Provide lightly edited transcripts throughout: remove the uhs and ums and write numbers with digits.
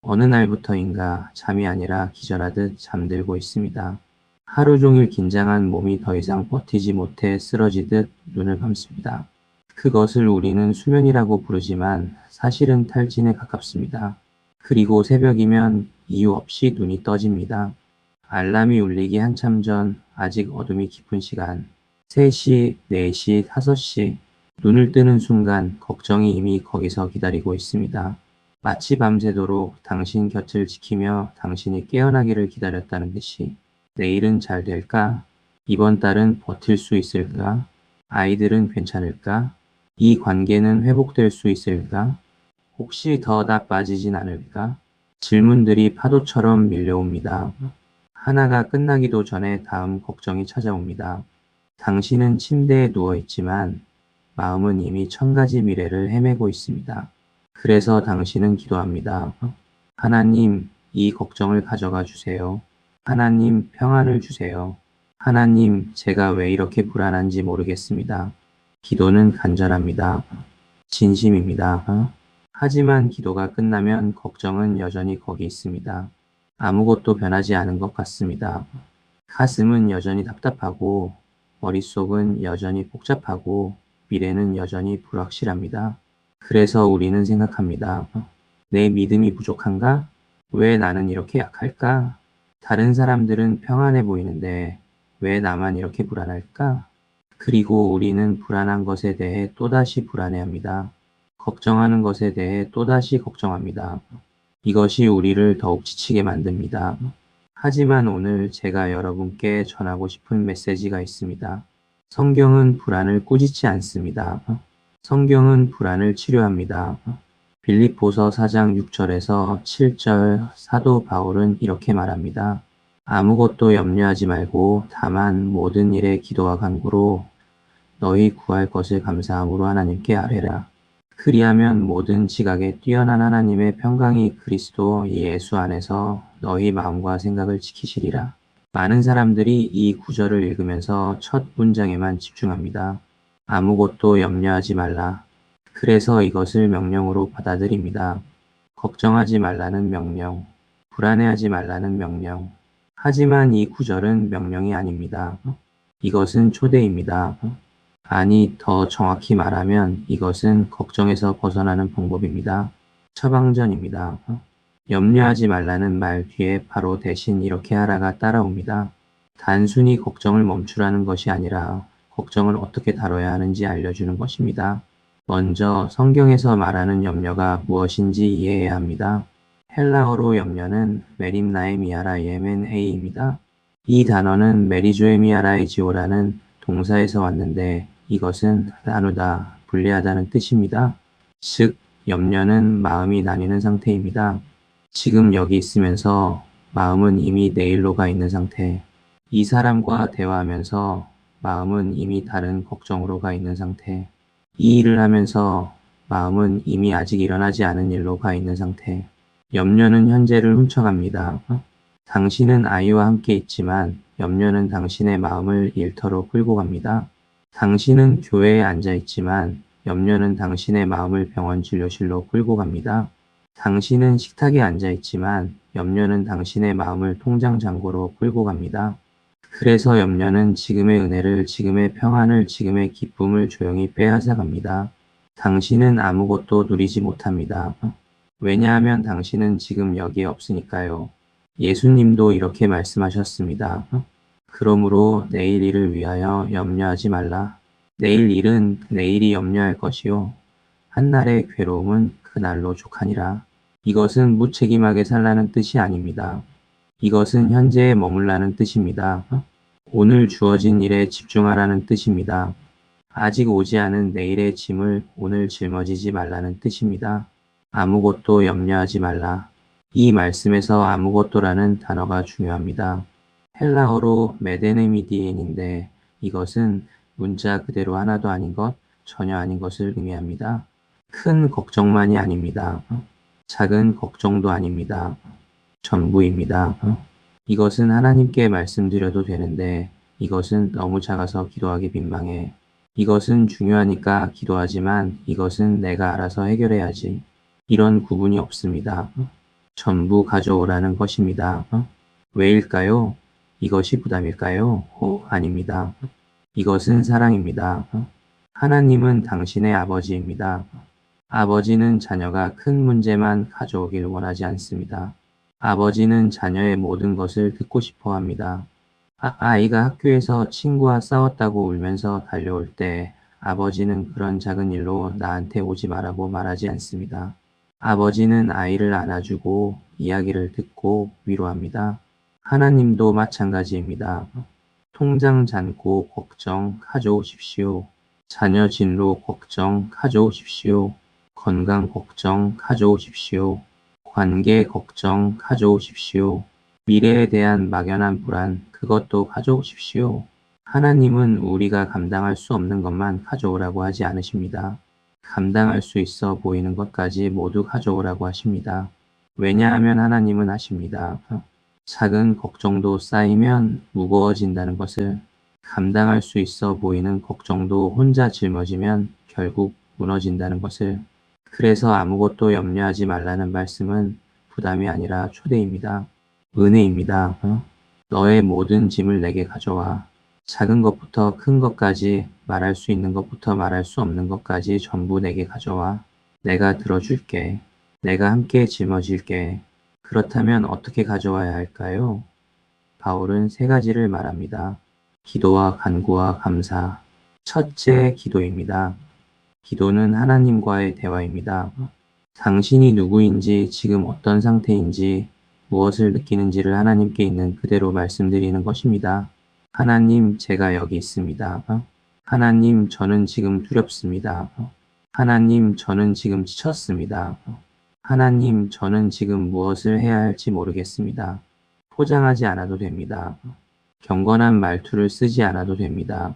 어느 날부터인가 잠이 아니라 기절하듯 잠들고 있습니다. 하루 종일 긴장한 몸이 더 이상 버티지 못해 쓰러지듯 눈을 감습니다. 그것을 우리는 수면이라고 부르지만 사실은 탈진에 가깝습니다. 그리고 새벽이면 이유 없이 눈이 떠집니다. 알람이 울리기 한참 전, 아직 어둠이 깊은 시간. 3시, 4시, 5시. 눈을 뜨는 순간 걱정이 이미 거기서 기다리고 있습니다. 마치 밤새도록 당신 곁을 지키며 당신이 깨어나기를 기다렸다는 듯이. 내일은 잘 될까? 이번 달은 버틸 수 있을까? 아이들은 괜찮을까? 이 관계는 회복될 수 있을까? 혹시 더 나빠지진 않을까? 질문들이 파도처럼 밀려옵니다. 하나가 끝나기도 전에 다음 걱정이 찾아옵니다. 당신은 침대에 누워 있지만 마음은 이미 1000가지 미래를 헤매고 있습니다. 그래서 당신은 기도합니다. 하나님, 이 걱정을 가져가 주세요. 하나님, 평안을 주세요. 하나님, 제가 왜 이렇게 불안한지 모르겠습니다. 기도는 간절합니다. 진심입니다. 하지만 기도가 끝나면 걱정은 여전히 거기 있습니다. 아무것도 변하지 않은 것 같습니다. 가슴은 여전히 답답하고, 머릿속은 여전히 복잡하고, 미래는 여전히 불확실합니다. 그래서 우리는 생각합니다. 내 믿음이 부족한가? 왜 나는 이렇게 약할까? 다른 사람들은 평안해 보이는데 왜 나만 이렇게 불안할까? 그리고 우리는 불안한 것에 대해 또다시 불안해합니다. 걱정하는 것에 대해 또다시 걱정합니다. 이것이 우리를 더욱 지치게 만듭니다. 하지만 오늘 제가 여러분께 전하고 싶은 메시지가 있습니다. 성경은 불안을 꾸짖지 않습니다. 성경은 불안을 치료합니다. 빌립보서 4장 6절에서 7절 사도 바울은 이렇게 말합니다. 아무것도 염려하지 말고 다만 모든 일에 기도와 간구로 너희 구할 것을 감사함으로 하나님께 아뢰라. 그리하면 모든 지각에 뛰어난 하나님의 평강이 그리스도 예수 안에서 너희 마음과 생각을 지키시리라. 많은 사람들이 이 구절을 읽으면서 첫 문장에만 집중합니다. 아무것도 염려하지 말라. 그래서 이것을 명령으로 받아들입니다. 걱정하지 말라는 명령, 불안해하지 말라는 명령. 하지만 이 구절은 명령이 아닙니다. 이것은 초대입니다. 아니, 더 정확히 말하면 이것은 걱정에서 벗어나는 방법입니다. 처방전입니다. 염려하지 말라는 말 뒤에 바로 대신 이렇게 하라가 따라옵니다. 단순히 걱정을 멈추라는 것이 아니라 걱정을 어떻게 다뤄야 하는지 알려주는 것입니다. 먼저 성경에서 말하는 염려가 무엇인지 이해해야 합니다. 헬라어로 염려는 메림나에미아라 예멘헤이입니다. 이 단어는 메리조에미아라이지오라는 동사에서 왔는데 이것은 나누다, 분리하다는 뜻입니다. 즉, 염려는 마음이 나뉘는 상태입니다. 지금 여기 있으면서 마음은 이미 내일로 가 있는 상태. 이 사람과 대화하면서 마음은 이미 다른 걱정으로 가 있는 상태. 이 일을 하면서 마음은 이미 아직 일어나지 않은 일로 가 있는 상태. 염려는 현재를 훔쳐갑니다. 당신은 아이와 함께 있지만 염려는 당신의 마음을 일터로 끌고 갑니다. 당신은 교회에 앉아 있지만 염려는 당신의 마음을 병원 진료실로 끌고 갑니다. 당신은 식탁에 앉아 있지만 염려는 당신의 마음을 통장 잔고로 끌고 갑니다. 그래서 염려는 지금의 은혜를, 지금의 평안을, 지금의 기쁨을 조용히 빼앗아 갑니다. 당신은 아무것도 누리지 못합니다. 왜냐하면 당신은 지금 여기에 없으니까요. 예수님도 이렇게 말씀하셨습니다. 그러므로 내일 일을 위하여 염려하지 말라. 내일 일은 내일이 염려할 것이요. 한날의 괴로움은 그날로 족하니라. 이것은 무책임하게 살라는 뜻이 아닙니다. 이것은 현재에 머물라는 뜻입니다. 오늘 주어진 일에 집중하라는 뜻입니다. 아직 오지 않은 내일의 짐을 오늘 짊어지지 말라는 뜻입니다. 아무것도 염려하지 말라. 이 말씀에서 아무것도라는 단어가 중요합니다. 헬라어로 메데네미디엔인데 이것은 문자 그대로 하나도 아닌 것, 전혀 아닌 것을 의미합니다. 큰 걱정만이 아닙니다. 작은 걱정도 아닙니다. 전부입니다. 이것은 하나님께 말씀드려도 되는데 이것은 너무 작아서 기도하기 민망해. 이것은 중요하니까 기도하지만 이것은 내가 알아서 해결해야지. 이런 구분이 없습니다. 전부 가져오라는 것입니다. 왜일까요? 이것이 부담일까요? 아닙니다. 이것은 사랑입니다. 하나님은 당신의 아버지입니다. 아버지는 자녀가 큰 문제만 가져오길 원하지 않습니다. 아버지는 자녀의 모든 것을 듣고 싶어 합니다. 아이가 학교에서 친구와 싸웠다고 울면서 달려올 때 아버지는 그런 작은 일로 나한테 오지 말라고 말하지 않습니다. 아버지는 아이를 안아주고 이야기를 듣고 위로합니다. 하나님도 마찬가지입니다. 통장 잔고 걱정 가져오십시오. 자녀 진로 걱정 가져오십시오. 건강 걱정 가져오십시오. 관계 걱정 가져오십시오. 미래에 대한 막연한 불안 그것도 가져오십시오. 하나님은 우리가 감당할 수 없는 것만 가져오라고 하지 않으십니다. 감당할 수 있어 보이는 것까지 모두 가져오라고 하십니다. 왜냐하면 하나님은 아십니다. 작은 걱정도 쌓이면 무거워진다는 것을, 감당할 수 있어 보이는 걱정도 혼자 짊어지면 결국 무너진다는 것을. 그래서 아무것도 염려하지 말라는 말씀은 부담이 아니라 초대입니다. 은혜입니다. 너의 모든 짐을 내게 가져와. 작은 것부터 큰 것까지, 말할 수 있는 것부터 말할 수 없는 것까지 전부 내게 가져와. 내가 들어줄게. 내가 함께 짊어질게. 그렇다면 어떻게 가져와야 할까요? 바울은 세 가지를 말합니다. 기도와 간구와 감사. 첫째, 기도입니다. 기도는 하나님과의 대화입니다. 당신이 누구인지, 지금 어떤 상태인지, 무엇을 느끼는지를 하나님께 있는 그대로 말씀드리는 것입니다. 하나님, 제가 여기 있습니다. 하나님, 저는 지금 두렵습니다. 하나님, 저는 지금 지쳤습니다. 하나님, 저는 지금 무엇을 해야 할지 모르겠습니다. 포장하지 않아도 됩니다. 경건한 말투를 쓰지 않아도 됩니다.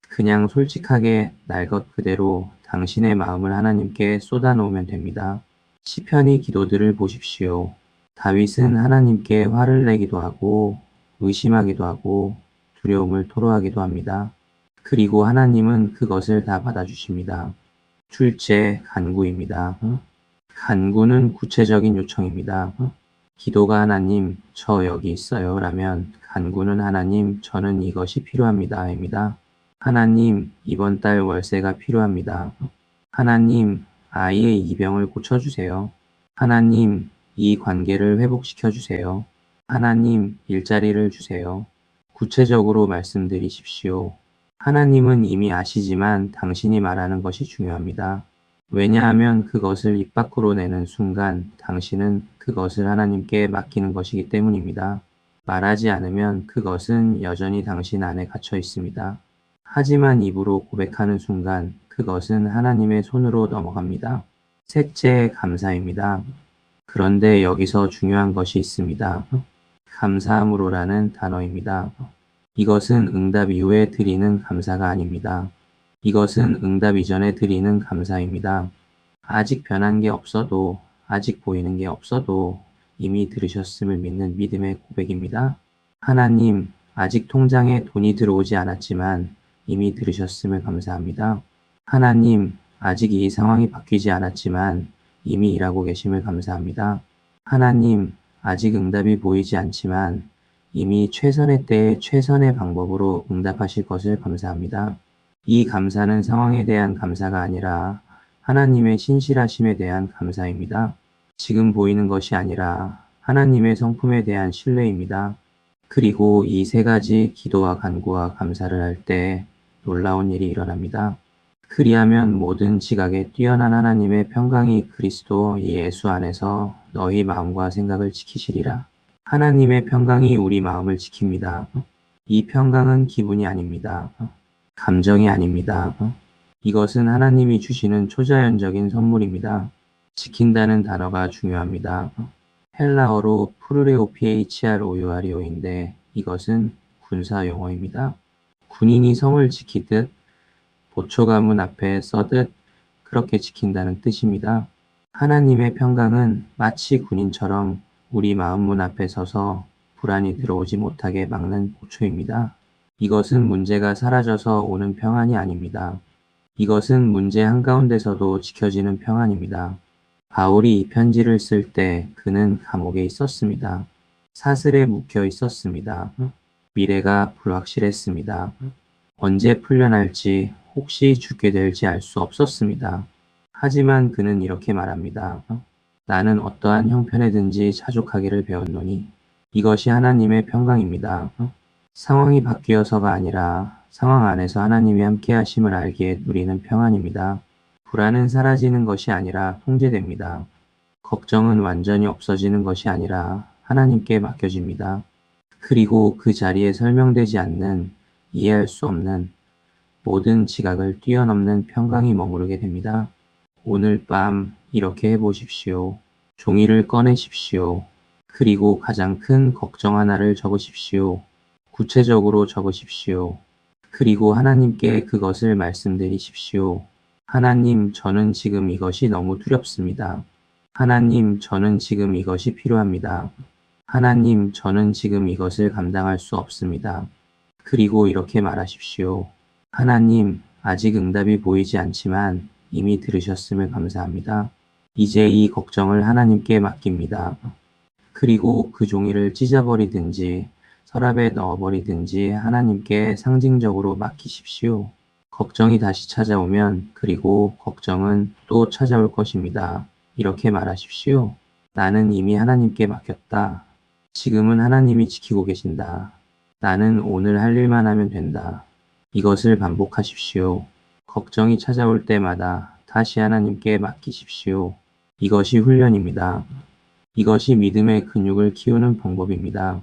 그냥 솔직하게 날 것 그대로 당신의 마음을 하나님께 쏟아놓으면 됩니다. 시편의 기도들을 보십시오. 다윗은 하나님께 화를 내기도 하고 의심하기도 하고 두려움을 토로하기도 합니다. 그리고 하나님은 그것을 다 받아주십니다. 둘째, 간구입니다. 간구는 구체적인 요청입니다. 기도가 하나님, 저 여기 있어요 라면 간구는 하나님, 저는 이것이 필요합니다 입니다. 하나님, 이번 달 월세가 필요합니다. 하나님, 아이의 이 병을 고쳐주세요. 하나님, 이 관계를 회복시켜 주세요. 하나님, 일자리를 주세요. 구체적으로 말씀드리십시오. 하나님은 이미 아시지만 당신이 말하는 것이 중요합니다. 왜냐하면 그것을 입 밖으로 내는 순간 당신은 그것을 하나님께 맡기는 것이기 때문입니다. 말하지 않으면 그것은 여전히 당신 안에 갇혀 있습니다. 하지만 입으로 고백하는 순간 그것은 하나님의 손으로 넘어갑니다. 셋째, 감사입니다. 그런데 여기서 중요한 것이 있습니다. 감사함으로라는 단어입니다. 이것은 응답 이후에 드리는 감사가 아닙니다. 이것은 응답 이전에 드리는 감사입니다. 아직 변한 게 없어도, 아직 보이는 게 없어도 이미 들으셨음을 믿는 믿음의 고백입니다. 하나님, 아직 통장에 돈이 들어오지 않았지만 이미 들으셨음을 감사합니다. 하나님, 아직 이 상황이 바뀌지 않았지만 이미 일하고 계심을 감사합니다. 하나님, 아직 응답이 보이지 않지만 이미 최선의 때에 최선의 방법으로 응답하실 것을 감사합니다. 이 감사는 상황에 대한 감사가 아니라 하나님의 신실하심에 대한 감사입니다. 지금 보이는 것이 아니라 하나님의 성품에 대한 신뢰입니다. 그리고 이 세 가지 기도와 간구와 감사를 할 때 놀라운 일이 일어납니다. 그리하면 모든 지각에 뛰어난 하나님의 평강이 그리스도 예수 안에서 너희 마음과 생각을 지키시리라. 하나님의 평강이 우리 마음을 지킵니다. 이 평강은 기분이 아닙니다. 감정이 아닙니다. 이것은 하나님이 주시는 초자연적인 선물입니다. 지킨다는 단어가 중요합니다. 헬라어로 프루레오피에이치아르오유아리오인데 이것은 군사 용어입니다. 군인이 성을 지키듯 보초 가문 앞에 서듯 그렇게 지킨다는 뜻입니다. 하나님의 평강은 마치 군인처럼 우리 마음문 앞에 서서 불안이 들어오지 못하게 막는 보초입니다. 이것은 문제가 사라져서 오는 평안이 아닙니다. 이것은 문제 한가운데서도 지켜지는 평안입니다. 바울이 이 편지를 쓸 때 그는 감옥에 있었습니다. 사슬에 묶여 있었습니다. 미래가 불확실했습니다. 언제 풀려날지, 혹시 죽게 될지 알 수 없었습니다. 하지만 그는 이렇게 말합니다. 나는 어떠한 형편에든지 자족하기를 배웠노니 이것이 하나님의 평강입니다. 상황이 바뀌어서가 아니라 상황 안에서 하나님이 함께 하심을 알기에 누리는 평안입니다. 불안은 사라지는 것이 아니라 통제됩니다. 걱정은 완전히 없어지는 것이 아니라 하나님께 맡겨집니다. 그리고 그 자리에 설명되지 않는, 이해할 수 없는 모든 지각을 뛰어넘는 평강이 머무르게 됩니다. 오늘 밤 이렇게 해보십시오. 종이를 꺼내십시오. 그리고 가장 큰 걱정 하나를 적으십시오. 구체적으로 적으십시오. 그리고 하나님께 그것을 말씀드리십시오. 하나님, 저는 지금 이것이 너무 두렵습니다. 하나님, 저는 지금 이것이 필요합니다. 하나님, 저는 지금 이것을 감당할 수 없습니다. 그리고 이렇게 말하십시오. 하나님, 아직 응답이 보이지 않지만 이미 들으셨음을 감사합니다. 이제 이 걱정을 하나님께 맡깁니다. 그리고 그 종이를 찢어버리든지 서랍에 넣어버리든지 하나님께 상징적으로 맡기십시오. 걱정이 다시 찾아오면 그리고 걱정은 또 찾아올 것입니다. 이렇게 말하십시오. 나는 이미 하나님께 맡겼다. 지금은 하나님이 지키고 계신다. 나는 오늘 할 일만 하면 된다. 이것을 반복하십시오. 걱정이 찾아올 때마다 다시 하나님께 맡기십시오. 이것이 훈련입니다. 이것이 믿음의 근육을 키우는 방법입니다.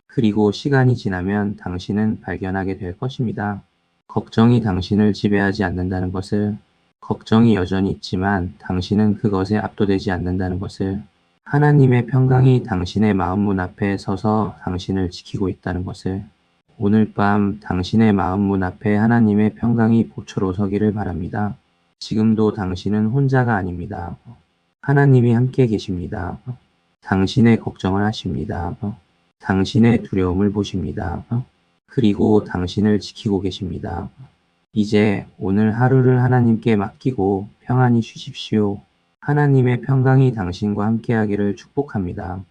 그리고 시간이 지나면 당신은 발견하게 될 것입니다. 걱정이 당신을 지배하지 않는다는 것을, 걱정이 여전히 있지만 당신은 그것에 압도되지 않는다는 것을, 하나님의 평강이 당신의 마음 문 앞에 서서 당신을 지키고 있다는 것을, 오늘 밤 당신의 마음 문 앞에 하나님의 평강이 보초로 서기를 바랍니다. 지금도 당신은 혼자가 아닙니다. 하나님이 함께 계십니다. 당신의 걱정을 하십니다. 당신의 두려움을 보십니다. 그리고 당신을 지키고 계십니다. 이제 오늘 하루를 하나님께 맡기고 평안히 쉬십시오. 하나님의 평강이 당신과 함께하기를 축복합니다.